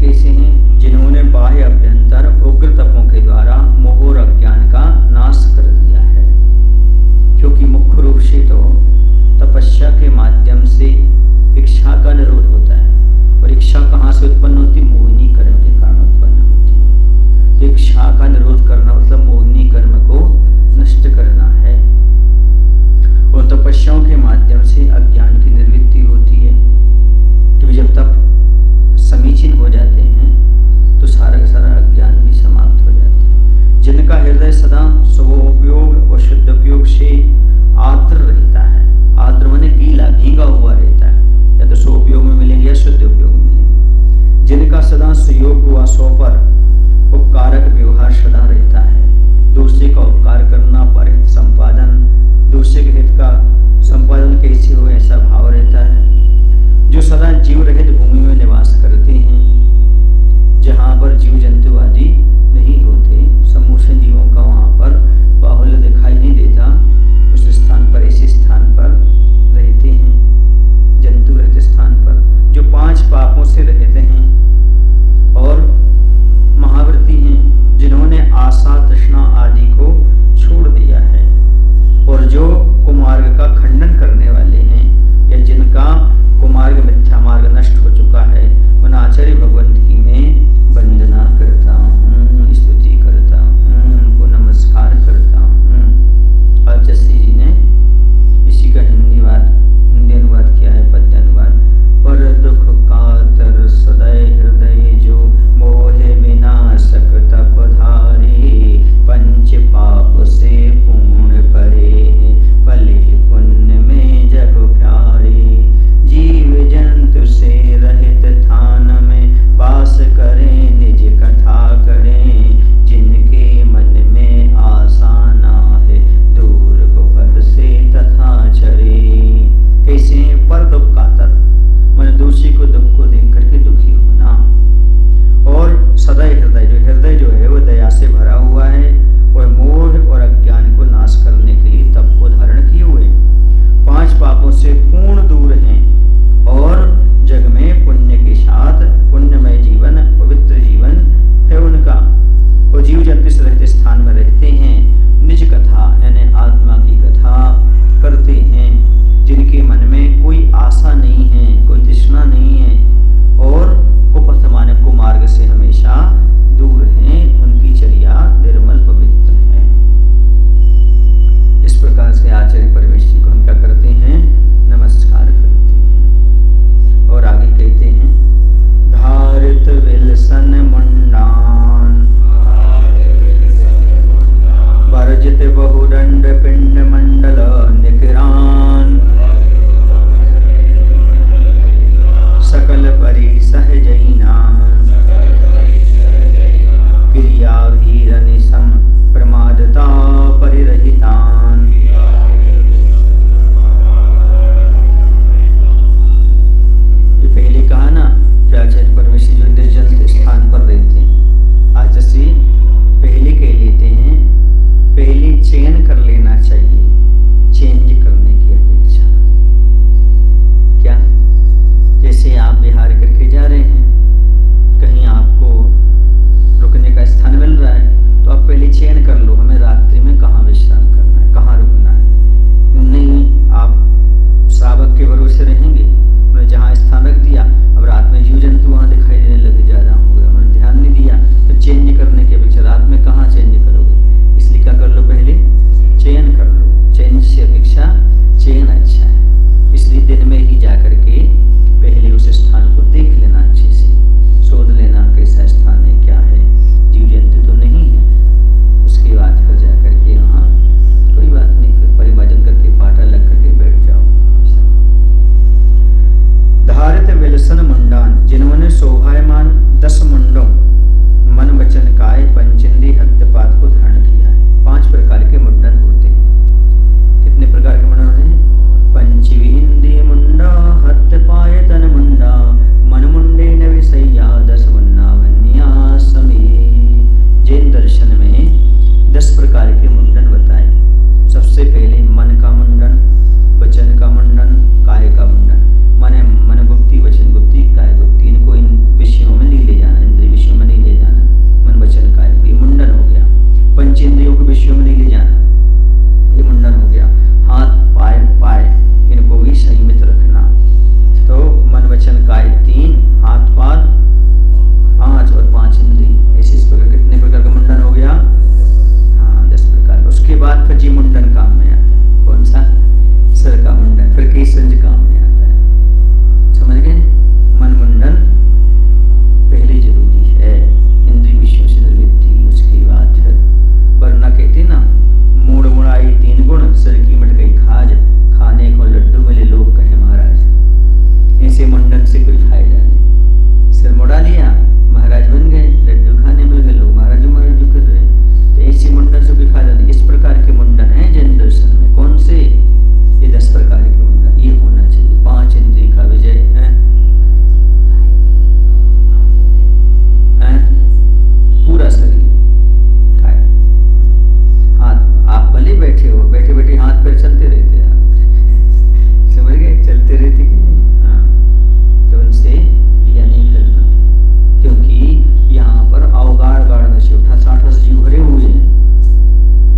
कैसे हैं? जिन्होंने बाह्य अभ्यंतर उग्र तपों के द्वारा मोह और अज्ञान का नाश कर दिया है। क्योंकि मुख्य रूप से तो तपस्या के माध्यम से इच्छा का निरोध होता है, और इच्छा कहाँ से उत्पन्न होती? मोहिनी कर्म के कारण उत्पन्न होती है। तो इच्छा का निरोध करना मतलब मोहिनी कर्म को नष्ट करना है, और तपस्याओं के माध्यम से अज्ञान की निर्वृत्ति होती है। क्योंकि जब तप समीचीन हो जाते हैं तो सारा का सारा अज्ञान भी समाप्त हो जाता है। जिनका हृदय सदा स्वोपयोग और शुद्धोपयोग से आर्द्र रहता है, आर्द्र माने गीला भींगा हुआ रहता है, या तो स्वोपयोग में मिलेंगे या शुद्ध उपयोग में मिलेंगे। जिनका सदा सुयोग व स्व पर उपकारक व्यवहार सदा रहता है, दूसरे का उपकार करना, परहित संपादन, दूसरे के हित का संपादन कैसे हो ऐसा भाव रहता है। जो सदा जीव रहित भूमि में निवास करते हैं, जहाँ पर जीव जंतु आदि नहीं होते, समूचे जीवों का वहाँ पर बाहुल्य दिखाई नहीं देता, उस स्थान पर, ऐसे स्थान पर रहते हैं, जंतु रहते स्थान पर, जो 5 पापों से रहते हैं और महाव्रती हैं, जिन्होंने आशा तृष्णा आदि को छोड़ दिया है, और जो कुमार्ग का खंडन करने वाले हैं, या जिनका कुमार्ग मिथ्या मार्ग नष्ट हो चुका है, उन आचार्य भगवंत की मैं वंदना करता हूँ, स्तुति करता हूँ, उनको नमस्कार करता हूँ। अब जस्सी जी ने इसी का हिंदी अनुवाद किया है, पद्य अनुवाद। पर दुख कातर सदै हृदय जो मोहे विनाशक तप धारे, पंच पाप से पूर्ण परे, भले पुण्य में जग प्यारे, जीव जंतु से से कोई फायदा नहीं। सिर मुड़ा लिया, महाराज बन गए, लड्डू खाने मिल गए, लोग महाराज कर रहे हैं। तो ऐसी मुंडन से कोई फायदा नहीं। इस प्रकार के मुंडन है जैन दर्शन में। कौन से? ये 10 प्रकार के मुंडन। ये होना चाहिए। 5 इंद्रिय का विजय है, पूरा शरीर काय, हाथ। आप भले बैठे हो, बैठे बैठे हाथ पैर चलते रहते हैं, आप समझ गए, चलते रहते कि नहीं? हाँ, तो उनसे क्रिया नहीं करना, क्योंकि यहाँ पर अवगाढ़ गाढ़ नशे 68 जीव भरे हुए हैं।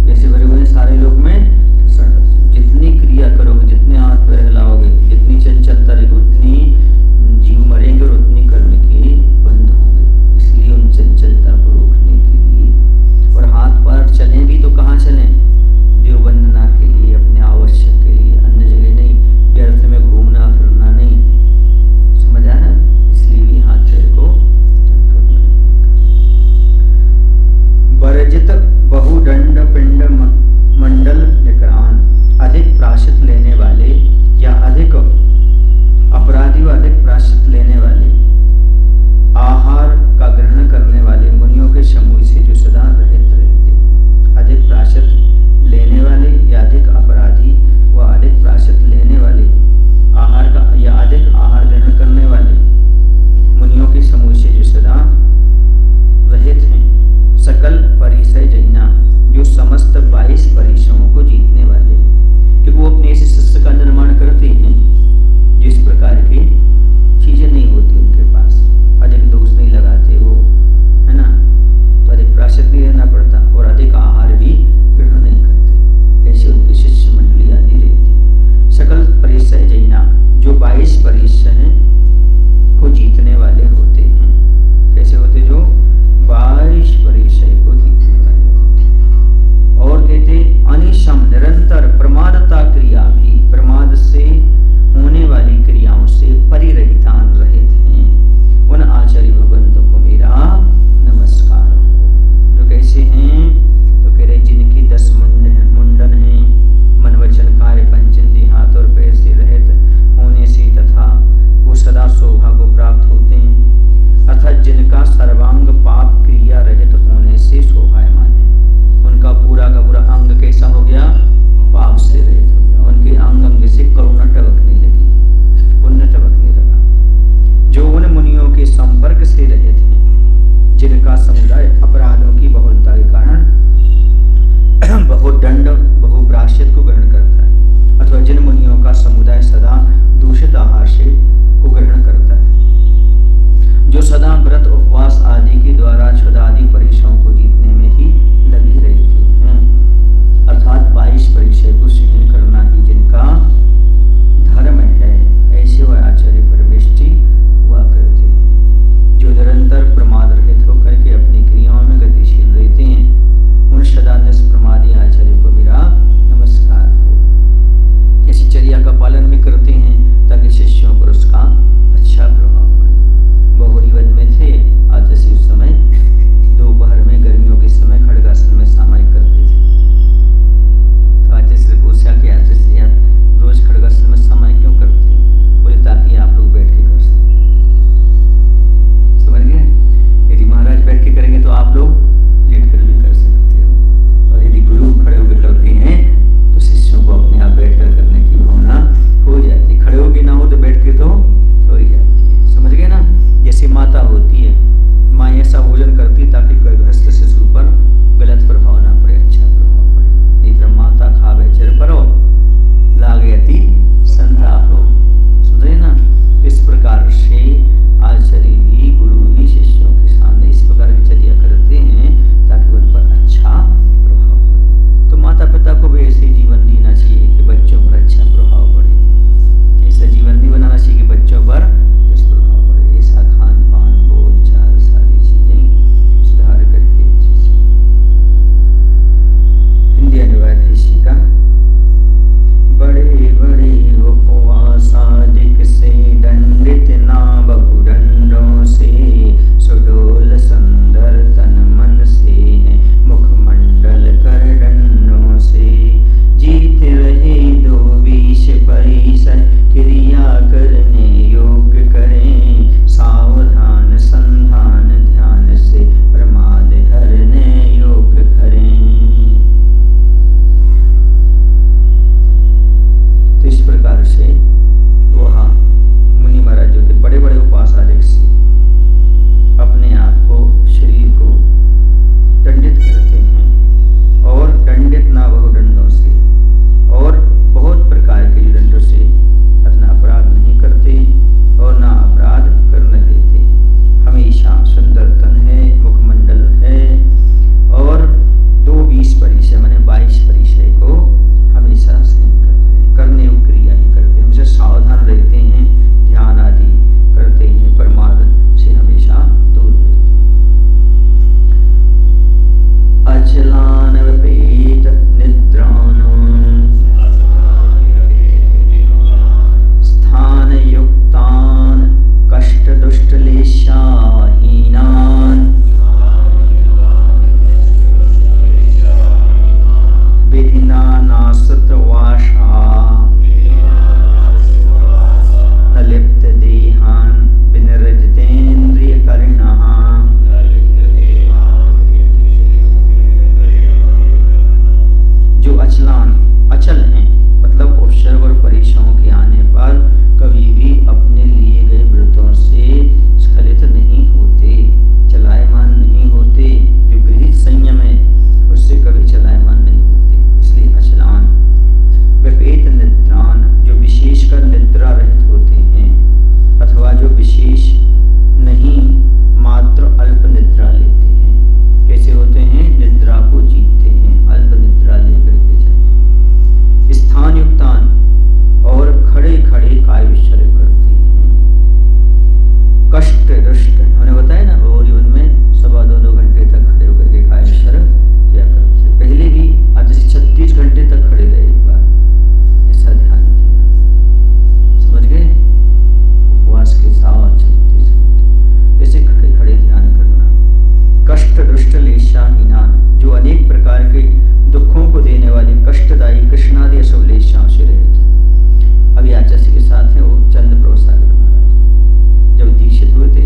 वैसे भरे हुए हैं सारे लोग में 68। जितनी क्रिया करोगे, जितने हाथ पैर हिलाओगे, जितनी चंचलता रहेगी, उतनी जीव मरेंगे और उतनी कर्म के बंद होंगे। इसलिए उन चंचलता को रोकने के लिए, और हाथ पैर चलें भी तो कहाँ चलें? देव वंदना के लिए, अपने आवश्यक के लिए, अन्य जगह नहीं। व्यर्थ में घूमना फिरना नहीं। समझ आ रहा है? इसलिए भी हाथ पैर को वर्जित बहुदंड पिंड मंडल निकरान। अधिक प्रायश्चित लेने वाले या अधिक अपराधी व अधिक प्रायश्चित लेने वाले, आहार का ग्रहण करने वाले मुनियों के समूह से जो सदा रहित रहते हैं। अधिक प्रायश्चित लेने वाले या अधिक अपराधी व अधिक प्रायश्चित लेने वाले, आहार का या अधिक आहार ग्रहण करने वाले मुनियों के समूह से जो सदा रहित हैं। सकल परिसय जैना, जो समस्त 22 परिसरों को जीतने वाले हैं, क्योंकि वो अपने ऐसे शिष्य का निर्माण करते हैं जिस प्रकार की चीजें नहीं होती उनके पास। अधिक दोष नहीं लगाते वो, है ना, तो अधिक प्रायश्चित भी रहना पड़ता, और अधिक आहार भी ग्रहण नहीं करते। ऐसे उनकी शिष्य मंडली आदि रहती। सकल परिसय जैना, जो 22 परिसय को जीतने वाले होते हैं। कैसे होते? जो 22 परिसय को जीतने वाले होते। और कहते अनिशम, निरंतर प्रमादता क्रिया भी, प्रमाद से होने वाली क्रियाओं से परिरहितान रहित हैं। उन आचार्य भगवंतों को मेरा नमस्कार हो। जो कैसे हैं? तो कह रहे जिनकी 10 मुंडन हैं, मन वचन कार्य पंचेंद्रिय हाथ और पैर से रहित होने से, तथा वो सदा शोभा को प्राप्त होते हैं। अर्थात जिनका सर्वांग पाप क्रिया रहित होने से शोभायमान है। उनका पूरा का पूरा अंग कैसा हो गया? पाप से रहित हो गया। उनके अंग अंग से करुणा टपकने लगी, पुण्य टपकने लगा। जो उन मुनियों के संपर्क से रहित हैं, जिनका समुदाय अपराधों की बहुलता के कारण बहुदंड बहुप्रायश्चित को ग्रहण करता है, अथवा जिन मुनियों का समुदाय सदा दूषित आहार से को ग्रहण करता है, जो सदा व्रत उपवास आदि के द्वारा क्षुधादि परिसरों को जीतने में ही लगी रहती हैं। अर्थात 22 परिसय को सहन करना ही जिनका धर्म है, ऐसे वह आचार्य परमेष्टि हुआ करते हैं। जो निरंतर प्रमाद रहित होकर के अपनी क्रियाओं में गतिशील रहते हैं, उन सदा निष्प्रमादी आचार्य को मेरा नमस्कार हो। ऐसी चर्या का पालन भी करते हैं ताकि शिष्यों पर उसका अच्छा प्रभाव पड़े। बहुरी वन में थे, कष्ट रुष्ट, उन्होंने बताया ना और उनमें 2.25 घंटे तक खड़े होकर के कायेश्वर किया करते। पहले भी आज 36 घंटे तक खड़े रहे, एक बार ऐसा ध्यान किया, समझ गए? उपवास के साथ 36 घंटे ऐसे खड़े खड़े ध्यान करना। कष्ट रुष्ट लेशाहीनान, जो अनेक प्रकार के दुखों को देने वाले कष्टदायी कृष्णादि अशुभ लेशाओं से रहित। अभी आचार्य के साथ है वो चंद्र प्रभु सागर महाराज, जब दीक्षित हुए थे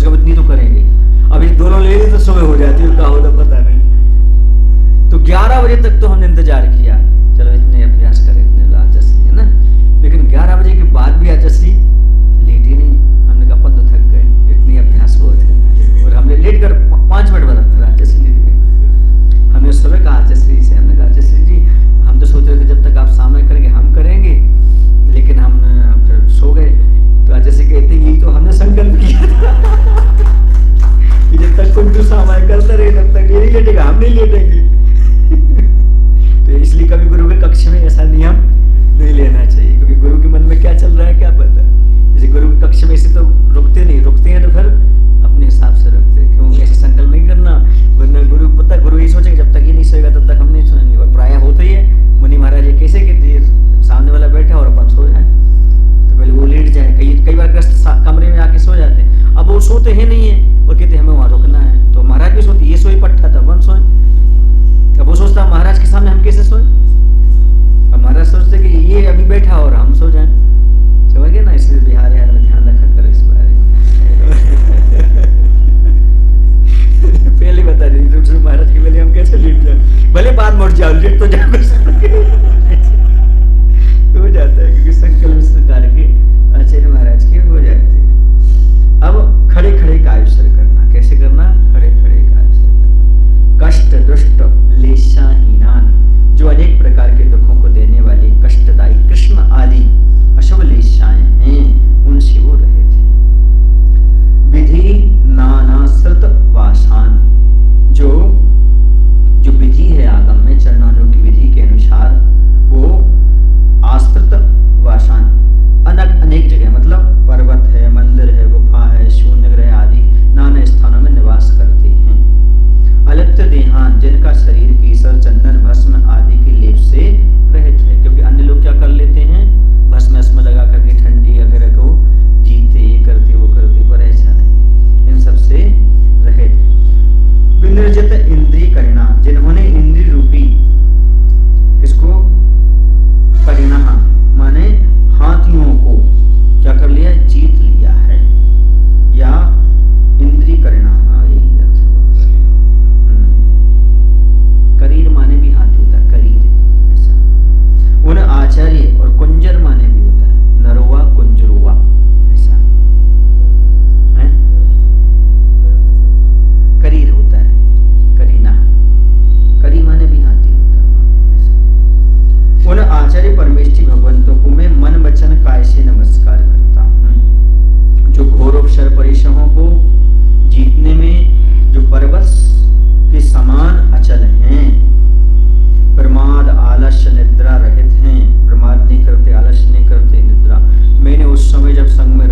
से कम इतनी तो करेंगे। अब ये दोनों ले ली तो सुबह हो जाती है, क्या होता पता नहीं। तो 11 बजे तक तो हमने इंतजार किया, चलो इतने अभ्यास करें, इतने आचसी है ना। लेकिन 11 बजे के बाद भी आचसी लेट ही नहीं। हमने कहा अपन तो थक गए, इतनी अभ्यास बहुत है। और हमने लेट कर 5 मिनट बाद फिर आचसी लेट गए। हमने सुबह कहा आचसी से, हमने कहा आचसी जी हम तो सोच रहे थे जब तक आप सामने करेंगे हम करेंगे, लेकिन हम फिर सो गए। तो आचसी कहते यही तो हमने संकल्प किया था कि जब तक कुंटू सामाय करता रहे तब तक ये नहीं लेटेगा, हम नहीं लेटेंगे। तो इसलिए कभी गुरु के कक्ष में ऐसा नियम नहीं लेना चाहिए, क्योंकि गुरु के मन में क्या चल रहा है क्या पता। जैसे गुरु के कक्ष में से तो रुकते नहीं, रुकते हैं तो फिर अपने हिसाब से रुकते हैं। क्यों ऐसे संकल्प नहीं करना, वरना गुरु पता गुरु ये सोचेगा जब तक ये नहीं सोएगा तब तक हम नहीं सोएंगे। और प्राय होता ही है, मुनि महाराज ये कैसे कहते सामने वाला बैठा और अपन सो जाए, तो पहले वो लेट जाए। कई बार ग्रस्त कमरे में आके सो जाते हैं, अब वो सोते हैं नहीं है और कहते हमें वहां रुकना है। तो महाराज भी सोते, ये सोए पट्टा था अपन सोए। अब वो सोचता महाराज के सामने हम कैसे सोए। अब महाराज सोचते कि ये अभी बैठा और हम सो जाए, समझ गए ना। इसलिए बिहार में ध्यान रखा करो इस बारे में। पहले बता दी महाराज के पहले हम कैसे लेट जाए, भले बाद मुड़ जाओ, लेट तो जाओ हो जाता है, क्योंकि संकल्प इस प्रकार के आचार्य महाराज के हो जाते हैं। अब खड़े खड़े कायस्वर करना, कैसे करना, खड़े खड़े कायस्वर करना। कष्ट दुष्ट लेशाहीनान, जो अनेक प्रकार के दुखों को देने वाली कष्टदायी कृष्ण आदि अशुभ लेशाएं हैं, उनसे वो रहित हैं। विधि नानाश्रित वासान, जो विधि है आगम में चरणानुग की विधि के अनुसार वो आश्रित वासान अनेक जगह, मतलब पर्वत है, मंदिर है, गुफा है, शून्य ग्रह आदि नाना स्थानों में निवास करते हैं। अलिप्त देहान, जिनका शरीर केसर चंदन भस्म आदि के लेप से रहित है। क्योंकि अन्य लोग क्या कर लेते हैं, भस्म लगा करके ठंडी अगर को जीते, ये करते वो करते, पर ऐसा नहीं, इन सब से रहित है। विनिर्जित इंद्रिय करिणा, जिन्होंने इंद्रिय रूपी इसको करिणा माने हाथियों को क्या कर लिया, जीत लिया है, या इंद्रिय करिणा, यही अर्थ। करीर माने भी हाथी होता है, करीर ऐसा। उन आचार्य और कुंजर माने भी होता है, नरोवा कुंजरुआ ऐसा है। करीर होता है, करीना, करी माने भी हाथी होता है ऐसा। उन आचार्य परमेष्ठी भगवंतों को मैं मन वचन काय से नमस्कार करता हूं, जो घोरोपशर परिशहों को जीतने में जो पर्वत के समान अचल हैं, प्रमाद आलस्य निद्रा रहित हैं, प्रमाद नहीं करते, आलस्य नहीं करते, निद्रा। मैंने उस समय जब संग में